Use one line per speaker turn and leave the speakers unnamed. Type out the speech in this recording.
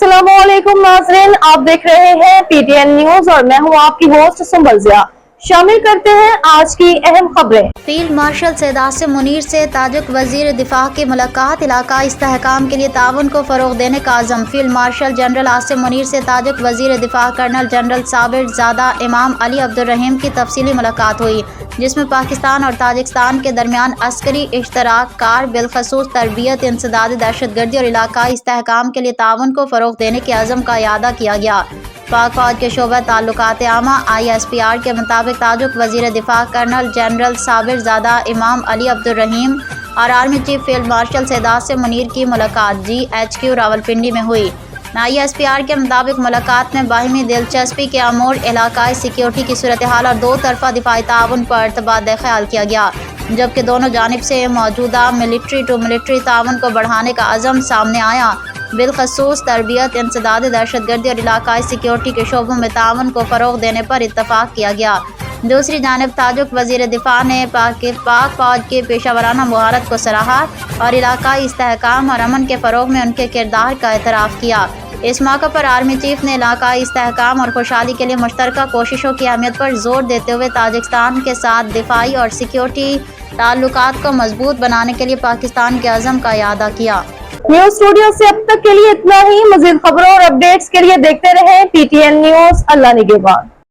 अस्सलामुअलैकुम नाज़रीन, आप देख रहे हैं पीटीएन न्यूज और मैं हूं आपकी होस्ट सुंबल ज़िया। शामिल करते हैं आज की अहम खबरें।
फील्ड मार्शल सैयद आसिम मुनीर से ताजिक वजीर दिफा की मुलाकात, इलाका इस्तेहकाम के लिए ताउन को फरोग देने का आज़म। Field marshal general Asim Munir से ताजिक वजीर दिफा कर्नल जनरल साबिर ज़ादा इमाम अली अब्दुल रहीम की तफसीली मुलाकात हुई, जिसमें पाकिस्तान और ताजिकिस्तान के दरमियान अस्करी इश्तराक कार बिलखसूस तरबियत, इंसदाद दहशतगर्दी और इलाका इस्तेहकाम के लिए ताउन को फरोग देने के अज़म का इयादा किया गया। पाक फौज के शोबा ताल्लुकात आमा ISPR के मुताबिक ताजिक वजीर दिफा कर्नल जनरल साबिर ज़ादा इमाम अली अब्दुल रहीम और army chief field marshal Syed Asim Munir की मुलाकात GHQ रावलपिंडी में हुई। ISPR के मुताबिक मुलाकात में बाहिमी दिलचस्पी के अमूर इलाकाई सिक्योरिटी की सूरत हाल और दो तरफा दिफाई ताउन पर तबादला ख्याल किया गया, जबकि दोनों जानिब से मौजूदा मिलिट्री टू मिलिट्री ताउन को बढ़ाने का अज़म सामने आया। बिलखसूस तरबियत, इंसदाद दहशतगर्दी और इलाकाई सिक्योरिटी के शोबों में ताउन को फ़रोग देने पर इत्तफाक किया गया। दूसरी जानिब ताजिक वज़ीर दिफा ने पाक फौज के पेशा वराना महारत को सराहा और इलाकाई इस्तेहकाम और अमन के फ़रोग में उनके किरदार का एतराफ़ किया। इस मौके पर आर्मी चीफ ने इलाकाई इस्तेहकाम और खुशहाली के लिए मुश्तरका कोशिशों की अहमियत पर जोर देते हुए ताजिकिस्तान के साथ दिफाई और सिक्योरिटी ताल्लुकात को मजबूत बनाने के लिए पाकिस्तान के अज़म का इयादा किया।
न्यूज स्टूडियो से अब तक के लिए इतना ही। मज़ीद खबरों और अपडेट्स के लिए देखते रहें PTN न्यूज। अल्लाह निगहबान।